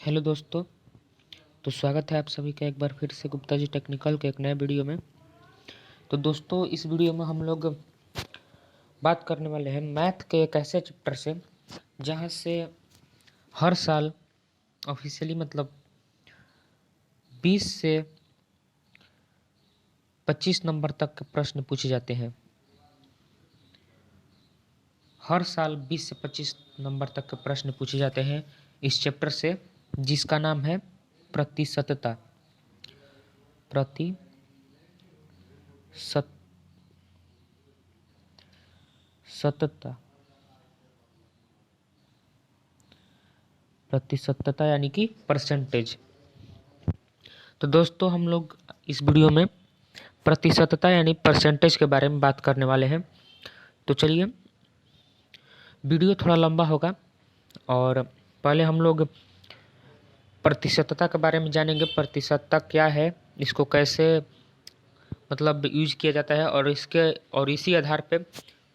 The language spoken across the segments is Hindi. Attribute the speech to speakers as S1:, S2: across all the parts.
S1: हेलो दोस्तों। तो स्वागत है आप सभी का एक बार फिर से गुप्ता जी टेक्निकल के एक नए वीडियो में। तो दोस्तों, इस वीडियो में हम लोग बात करने वाले हैं मैथ के एक ऐसे चैप्टर से जहां से हर साल ऑफिशियली मतलब 20 से 25 नंबर तक के प्रश्न पूछे जाते हैं। हर साल 20 से 25 नंबर तक के प्रश्न पूछे जाते हैं इस चैप्टर से, जिसका नाम है प्रतिशतता। प्रतिशतता प्रतिशतता यानी कि परसेंटेज। तो दोस्तों, हम लोग इस वीडियो में प्रतिशतता यानी परसेंटेज के बारे में बात करने वाले हैं। तो चलिए, वीडियो थोड़ा लंबा होगा और पहले हम लोग प्रतिशतता के बारे में जानेंगे। प्रतिशतता क्या है, इसको कैसे मतलब यूज किया जाता है और इसी आधार पे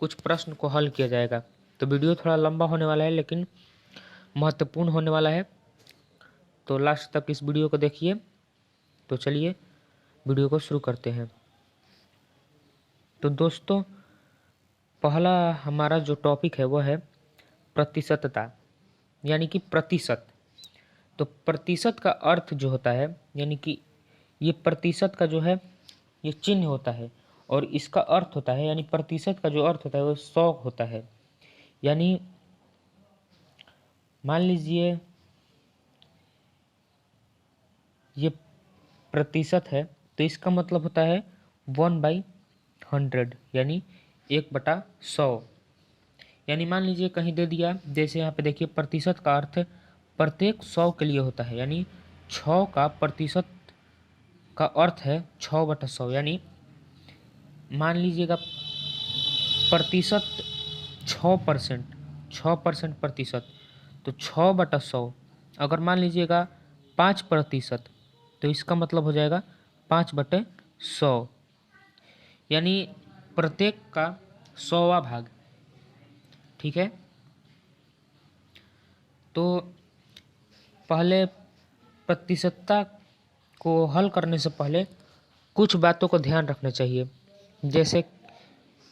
S1: कुछ प्रश्न को हल किया जाएगा। तो वीडियो थोड़ा लंबा होने वाला है लेकिन महत्वपूर्ण होने वाला है, तो लास्ट तक इस वीडियो को देखिए। तो चलिए वीडियो को शुरू करते हैं। तो दोस्तों, पहला हमारा जो टॉपिक है वो है प्रतिशतता यानी कि प्रतिशत। तो प्रतिशत का अर्थ जो होता है, यानी कि ये प्रतिशत का जो है ये चिन्ह होता है और इसका अर्थ होता है, यानी प्रतिशत का जो अर्थ होता है वो 100 होता है। यानी मान लीजिए ये प्रतिशत है तो इसका मतलब होता है 1/100 यानी 1/100। यानी मान लीजिए कहीं दे दिया, जैसे यहाँ पे देखिए प्रतिशत का अर्थ प्रत्येक 100 के लिए होता है, यानी 6 का प्रतिशत का अर्थ है 6/100। यानी मान लीजिएगा प्रतिशत 6%, 6% प्रतिशत, तो 6/100। अगर मान लीजिएगा 5%, तो इसका मतलब हो जाएगा 5/100, यानी प्रत्येक का 100वां भाग। ठीक है। तो पहले प्रतिशतता को हल करने से पहले कुछ बातों को ध्यान रखना चाहिए। जैसे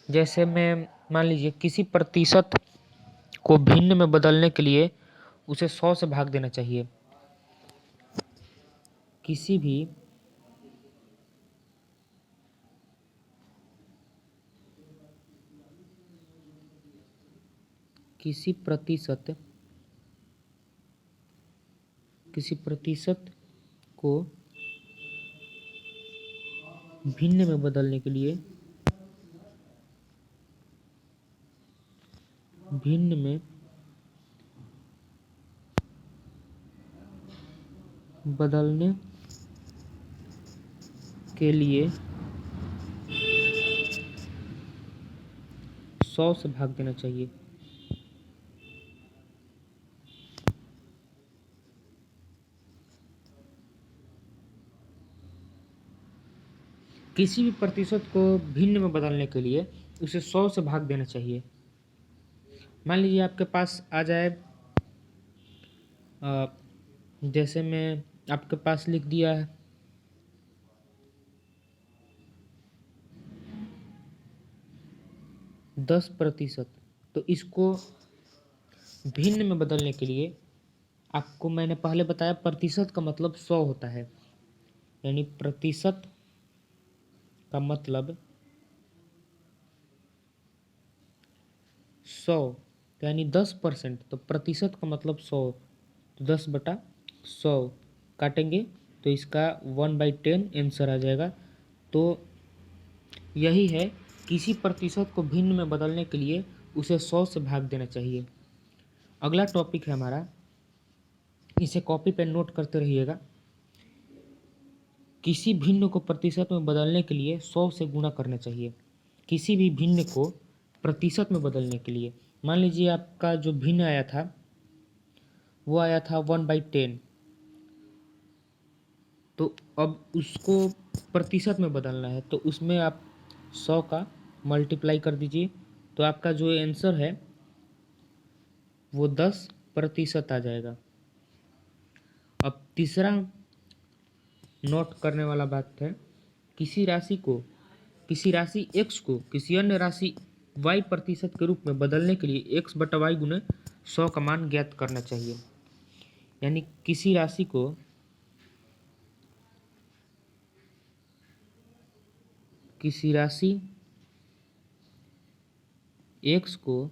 S1: जैसे मैं मान लीजिए किसी प्रतिशत को भिन्न में बदलने के लिए उसे 100 से भाग देना चाहिए। किसी भी किसी प्रतिशत किसी प्रतिशत को भिन्न में बदलने के लिए भिन्न में बदलने के लिए 100 से भाग देना चाहिए। किसी भी प्रतिशत को भिन्न में बदलने के लिए उसे 100 से भाग देना चाहिए। मान लीजिए आपके पास आ जाए, जैसे मैं आपके पास लिख दिया है 10%, तो इसको भिन्न में बदलने के लिए आपको मैंने पहले बताया प्रतिशत का मतलब 100 होता है, यानी प्रतिशत का मतलब 100, यानी 10%, तो प्रतिशत का मतलब 100, तो 10/100 काटेंगे तो इसका 1/10 आंसर आ जाएगा। तो यही है, किसी प्रतिशत को भिन्न में बदलने के लिए उसे 100 से भाग देना चाहिए। अगला टॉपिक है हमारा, इसे कॉपी पे नोट करते रहिएगा। किसी भिन्न को प्रतिशत में बदलने के लिए 100 से गुणा करना चाहिए। किसी भी भिन्न को प्रतिशत में बदलने के लिए, मान लीजिए आपका जो भिन्न आया था वो आया था 1/10, तो अब उसको प्रतिशत में बदलना है तो उसमें आप 100 का मल्टीप्लाई कर दीजिए, तो आपका जो आंसर है वो 10% आ जाएगा। अब तीसरा नोट करने वाला बात है, किसी राशि x को किसी अन्य राशि y प्रतिशत के रूप में बदलने के लिए x बटा y गुने 100 का मान ज्ञात करना चाहिए। यानी किसी राशि x को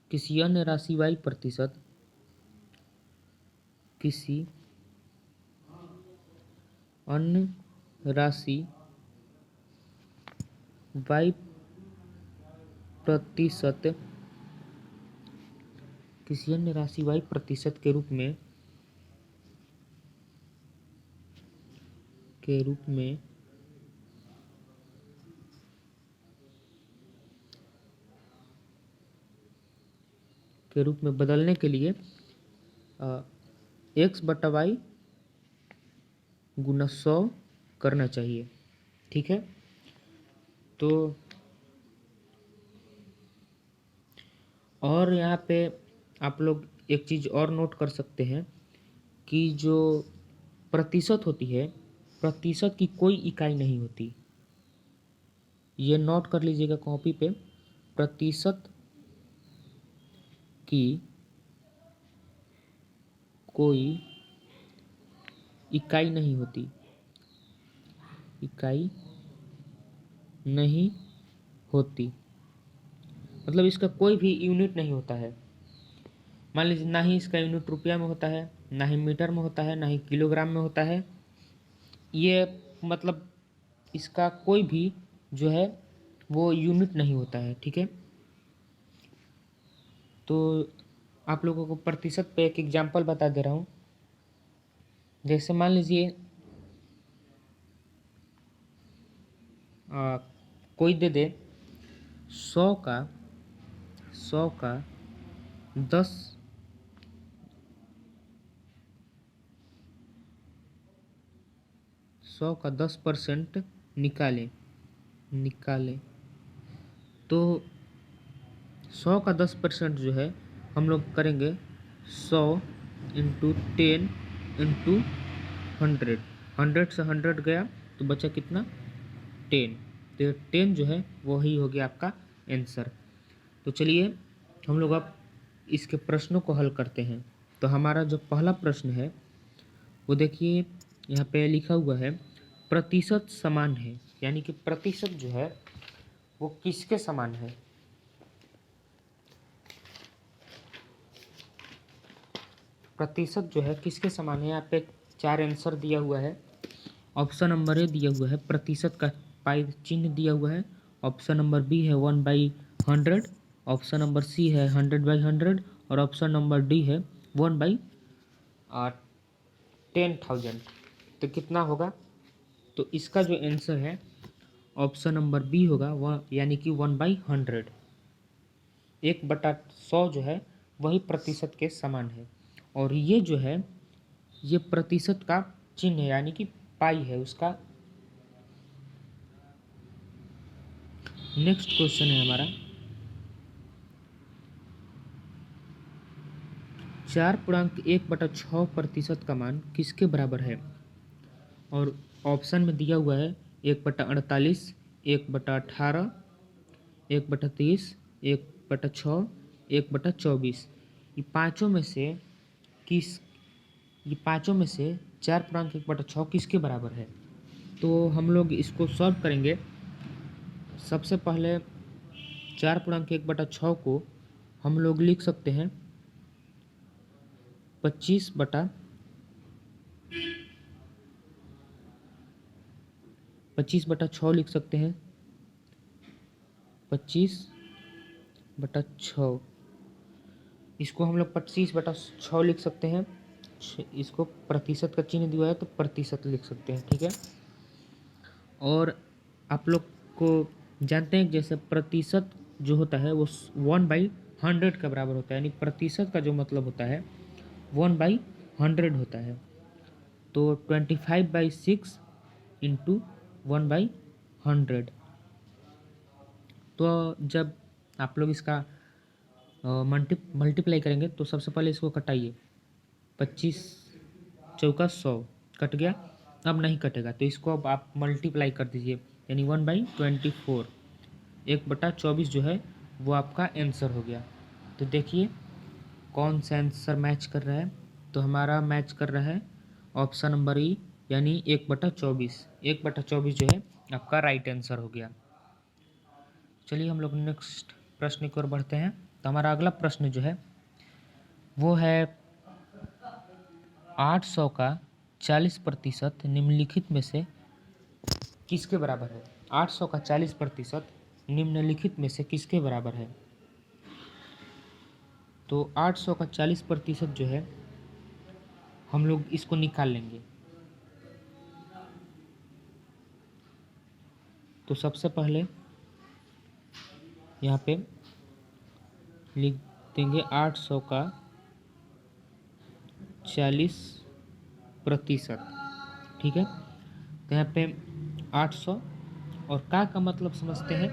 S1: किसी अन्य राशि y प्रतिशत के रूप में बदलने के लिए x बटा y गुना 100 करना चाहिए। ठीक है, तो और यहाँ पे आप लोग एक चीज़ और नोट कर सकते हैं कि जो प्रतिशत होती है, प्रतिशत की कोई इकाई नहीं होती। ये नोट कर लीजिएगा कॉपी पे, प्रतिशत की कोई इकाई नहीं होती, मतलब इसका कोई भी यूनिट नहीं होता है। मान लीजिए ना ही इसका यूनिट रुपया में होता है, ना ही मीटर में होता है, ना ही किलोग्राम में होता है। ये मतलब इसका कोई भी जो है वो यूनिट नहीं होता है। ठीक है, तो आप लोगों को प्रतिशत पे एक एग्जांपल बता दे रहा हूँ। जैसे मान लीजिए कोई दे दे 100 का 10% निकाले तो 100 का 10% जो है हम लोग करेंगे 100 इंटू 10 इंटू 100। 100 से 100 गया तो बचा कितना, 10। तो 10 जो है वही हो गया आपका आंसर। तो चलिए हम लोग अब इसके प्रश्नों को हल करते हैं। तो हमारा जो पहला प्रश्न है वो देखिए यहाँ पे लिखा हुआ है, प्रतिशत समान है। यानी कि प्रतिशत जो है वो किसके समान है? प्रतिशत जो है किसके समान है? यहाँ पे 4 आंसर दिया हुआ है। ऑप्शन नंबर ए दिया हुआ है, प्रतिशत का पाई चिन्ह दिया हुआ है। ऑप्शन नंबर बी है 1/100। ऑप्शन नंबर सी है 100/100 और ऑप्शन नंबर डी है 1/10,000। तो कितना होगा? तो इसका जो आंसर है ऑप्शन नंबर बी होगा, वह यानी कि 1/100। 1/100 जो है वही प्रतिशत के समान है। और ये जो है ये प्रतिशत का चिन्ह है, यानी कि पाई है उसका। नेक्स्ट क्वेश्चन है हमारा, 4.1/6% का मान किसके बराबर है? और ऑप्शन में दिया हुआ है 1/48, 1/18, 1/30, 1/6, 1/24। ये पाँचों में से 4.1/6 किसके बराबर है? तो हम लोग इसको सॉल्व करेंगे। सबसे पहले 4.1/6 को हम लोग लिख सकते हैं 25/6 लिख सकते हैं। 25/6 इसको हम लोग 25/6 लिख सकते हैं। इसको प्रतिशत का चिन्ह दिया है तो प्रतिशत लिख सकते हैं। ठीक है, और आप लोग को जानते हैं जैसे प्रतिशत जो होता है वो 1/100 के बराबर होता है। यानी प्रतिशत का जो मतलब होता है 1/100 होता है। तो 25/6 इंटू 1/100। तो जब आप लोग इसका मल्टीप्लाई करेंगे तो सबसे पहले इसको कटाइए। 25 चौका 100 कट गया। अब नहीं कटेगा तो इसको अब आप मल्टीप्लाई कर दीजिए, यानी 1/24 1/24 जो है वो आपका आंसर हो गया। तो देखिए कौन सा आंसर मैच कर रहा है। तो हमारा मैच कर रहा है ऑप्शन नंबर ई, यानी 1/24। 1/24 जो है आपका राइट आंसर हो गया। चलिए हम लोग नेक्स्ट प्रश्न की ओर बढ़ते हैं। तो हमारा अगला प्रश्न जो है वो है 800 का 40% निम्नलिखित में से किसके बराबर है। 800 का 40% निम्नलिखित में से किसके बराबर है। तो 800 का 40% जो है हम लोग इसको निकाल लेंगे। तो सबसे पहले यहाँ पे लिख देंगे 800 का 40%। ठीक है, तो यहाँ पे 800 और का मतलब समझते हैं,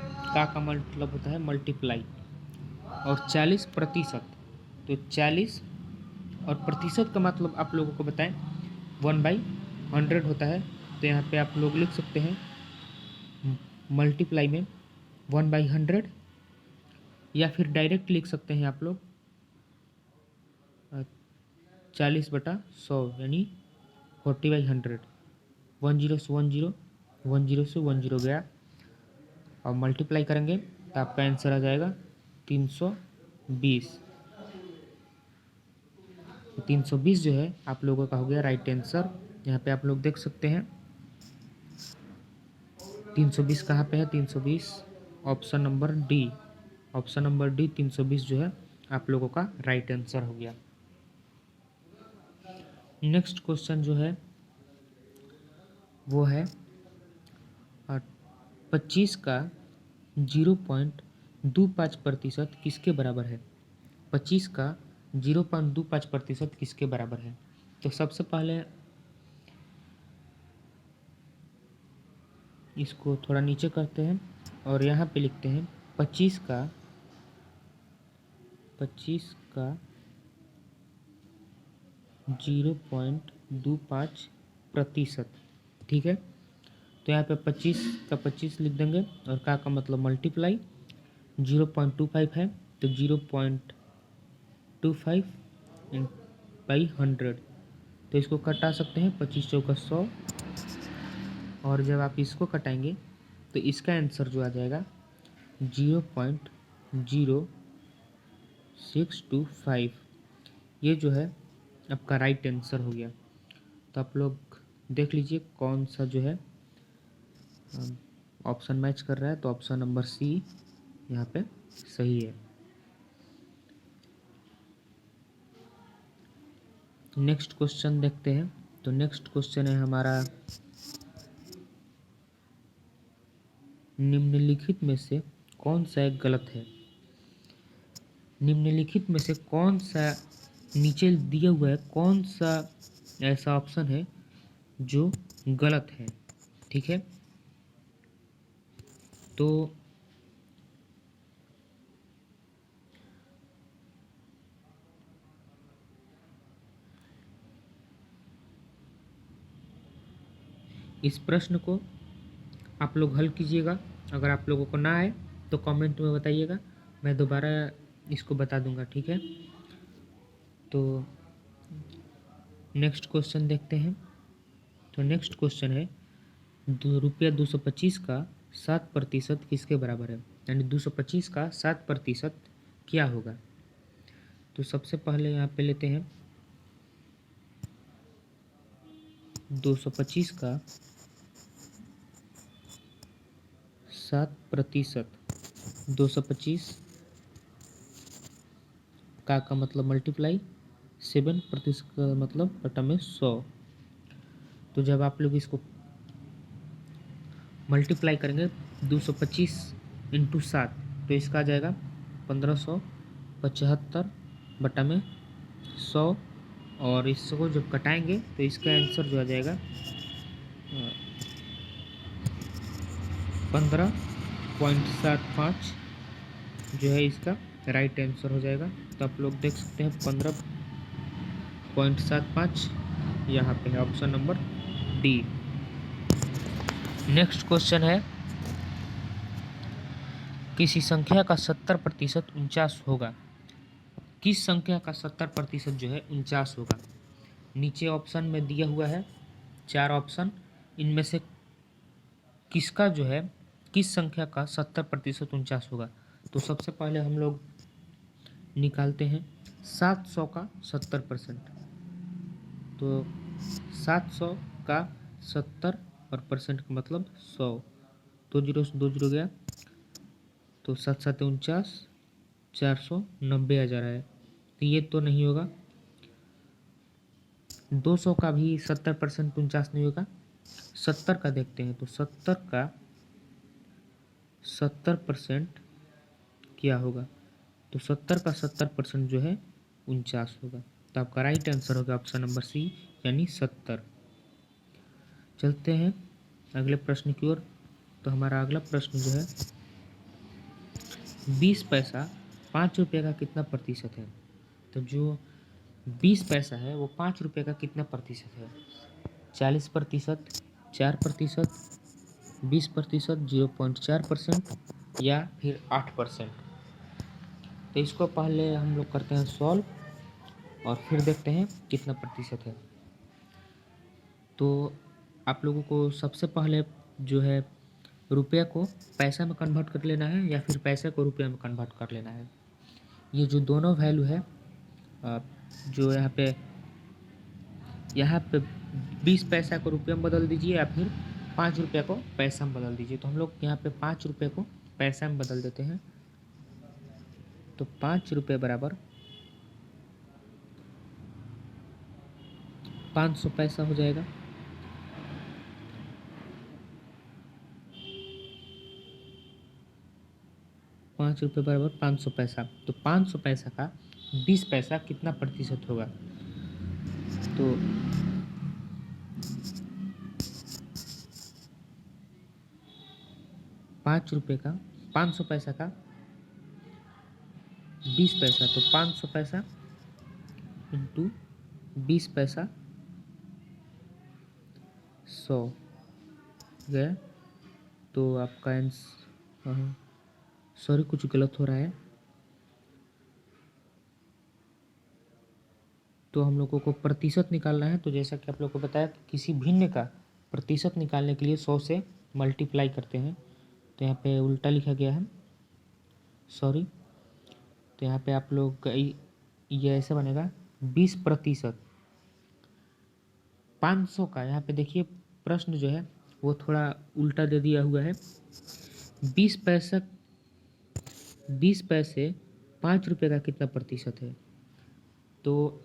S1: का मतलब होता है मल्टीप्लाई, और 40%। तो 40 और प्रतिशत का मतलब आप लोगों को बताएं 1/100 होता है। तो यहाँ पे आप लोग लिख सकते हैं मल्टीप्लाई में 1/100, या फिर डायरेक्ट लिख सकते हैं आप लोग 40/100 यानी 40/100। 10 से 10, 10 से 10 गया, और मल्टीप्लाई करेंगे तो आपका आंसर आ जाएगा 320। 320 जो है आप लोगों का हो गया राइट आंसर। यहाँ पे आप लोग देख सकते हैं 320 कहाँ पे है। 320 option number D, option number D 320 जो है आप लोगों का राइट आंसर हो गया। नेक्स्ट क्वेश्चन जो है वो है 25 का 0.25% किसके बराबर है। 25 का 0.25% किसके बराबर है। तो सबसे पहले इसको थोड़ा नीचे करते हैं और यहाँ पे लिखते हैं 25 का 0.25%। ठीक है, तो यहाँ पे 25 का 25 लिख देंगे, और का मतलब मल्टीप्लाई 0.25 है तो 0.25 बाई 100। तो इसको कटा सकते हैं 25 चौका 100, और जब आप इसको कटाएंगे तो इसका आंसर जो आ जाएगा 0.0625। ये जो है आपका राइट आंसर हो गया। तो आप लोग देख लीजिए कौन सा जो है ऑप्शन मैच कर रहा है। तो ऑप्शन नंबर सी यहाँ पे सही है। नेक्स्ट क्वेश्चन देखते हैं। तो नेक्स्ट क्वेश्चन है हमारा निम्नलिखित में से कौन सा एक गलत है। निम्नलिखित में से कौन सा नीचे दिया हुआ है, कौन सा ऐसा ऑप्शन है जो गलत है। ठीक है, तो इस प्रश्न को आप लोग हल कीजिएगा। अगर आप लोगों को ना आए तो कमेंट में बताइएगा, मैं दोबारा इसको बता दूंगा। ठीक है, तो नेक्स्ट क्वेश्चन देखते हैं। तो नेक्स्ट क्वेश्चन है रुपया 225 का 7% किसके बराबर है। यानी 225 का 7% क्या होगा। तो सबसे पहले यहाँ पे लेते हैं 225 का 7%। 225 का मतलब मल्टीप्लाई, 7% का मतलब बटा में 100। तो जब आप लोग इसको मल्टीप्लाई करेंगे 225 इंटू 7 तो इसका आ जाएगा 1575 बटा में 100, और इसको जब कटाएंगे तो इसका आंसर जो आ जाएगा 15.75 जो है इसका राइट आंसर हो जाएगा। तो आप लोग देख सकते हैं 15.75 यहाँ पे है option number D. Next question है, किसी संख्या का 70% 49 होगा। किस संख्या का 70% जो है 49 होगा। नीचे ऑप्शन में दिया हुआ है 4 ऑप्शन, इनमें से किसका जो है किस संख्या का 70% 49 होगा। तो सबसे पहले हम लोग निकालते हैं 700 का 70%। तो 700 का 70 और परसेंट का मतलब 100। 2 जीरो से 2 जीरो गया, तो 7 7 49, 490 आ जा रहा है। तो ये तो नहीं होगा। 200 का भी 70% 49 नहीं होगा। 70 का देखते हैं, तो 70 का 70% क्या होगा। तो 70 का 70% जो है 49 होगा। तो आपका राइट आंसर होगा ऑप्शन नंबर सी, यानी 70। चलते हैं अगले प्रश्न की ओर। तो हमारा अगला प्रश्न जो है 20 पैसा 5 रुपये का कितना प्रतिशत है। तो जो 20 पैसा है वो 5 रुपये का कितना प्रतिशत है। 40%, 4%, 20%, 0.4% या फिर 8%। तो इसको पहले हम लोग करते हैं सॉल्व और फिर देखते हैं कितना प्रतिशत है। तो आप लोगों को सबसे पहले जो है रुपये को पैसा में कन्वर्ट कर लेना है या फिर पैसे को रुपये में कन्वर्ट कर लेना है। ये जो दोनों वैल्यू है, जो यहाँ पे 20 पैसा को रुपये में बदल दीजिए या फिर 5 रुपये को पैसा में बदल दीजिए। तो हम लोग यहाँ पे 5 रुपये को पैसा में बदल देते हैं। तो 5 रुपये बराबर 500 पैसा हो जाएगा। ₹5 बराबर 500 पैसा। तो 500 पैसा का 20 पैसा कितना प्रतिशत होगा। तो 5 रुपये का 500 पैसा का 20 पैसा, तो 500 पैसा इंटू 20 पैसा 100 गया। तो आपका आंसर, सॉरी कुछ गलत हो रहा है। तो हम लोगों को प्रतिशत निकालना है। तो जैसा कि आप लोगों को बताया कि किसी भिन्न का प्रतिशत निकालने के लिए 100 से मल्टीप्लाई करते हैं। तो यहाँ पे उल्टा लिखा गया है, सॉरी। तो यहाँ पे आप लोग ये ऐसे बनेगा 20%। 500 का यहाँ पे देखिए प्रश्न जो है वो थोड़ा उल्टा दे दिया हुआ है। 20 पैसे 5 रुपये का कितना प्रतिशत है। तो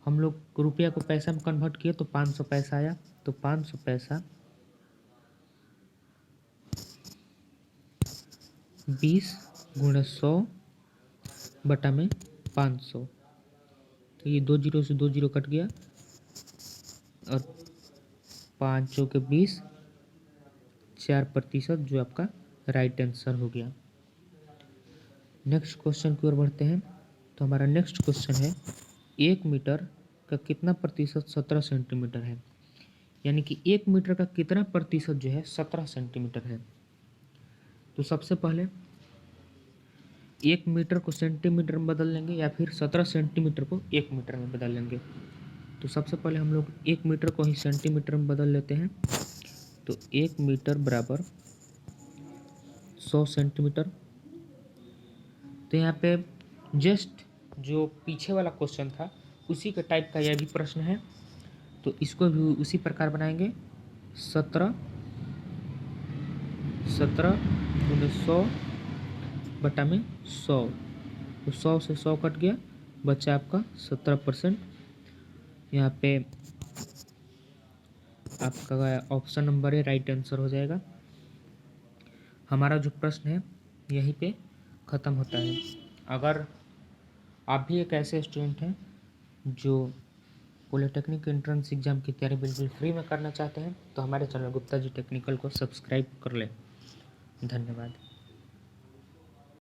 S1: हम लोग रुपया को पैसा में कन्वर्ट किए तो 500 पैसा आया। तो 500 पैसा 20 गुणे 100 बटा में 500। तो ये 2 जीरो से 2 जीरो कट गया और 5 चौके 20, 4% जो आपका राइट आंसर हो गया। नेक्स्ट क्वेश्चन की ओर बढ़ते हैं। तो हमारा नेक्स्ट क्वेश्चन है 1 मीटर का कितना प्रतिशत 17 सेंटीमीटर है। यानी कि 1 मीटर का कितना प्रतिशत जो है 17 सेंटीमीटर है। तो सबसे पहले 1 मीटर को सेंटीमीटर में बदल लेंगे या फिर 17 सेंटीमीटर को 1 मीटर में बदल लेंगे। तो सबसे पहले हम लोग 1 मीटर को ही सेंटीमीटर में बदल लेते हैं। तो 1 मीटर बराबर 100 सेंटीमीटर। तो यहाँ पे जस्ट जो पीछे वाला क्वेश्चन था उसी के टाइप का यह भी प्रश्न है। तो इसको भी उसी प्रकार बनाएंगे। 17 गुणे 100 बटा में 100। तो 100 से 100 कट गया, बचा आपका 17%। यहाँ पे आपका ऑप्शन नंबर है राइट आंसर हो जाएगा। हमारा जो प्रश्न है यहीं पे ख़त्म होता है। अगर आप भी एक ऐसे स्टूडेंट हैं जो पॉलिटेक्निक एंट्रेंस एग्ज़ाम की तैयारी बिल्कुल फ्री में करना चाहते हैं तो हमारे चैनल गुप्ता जी टेक्निकल को सब्सक्राइब कर लें। धन्यवाद।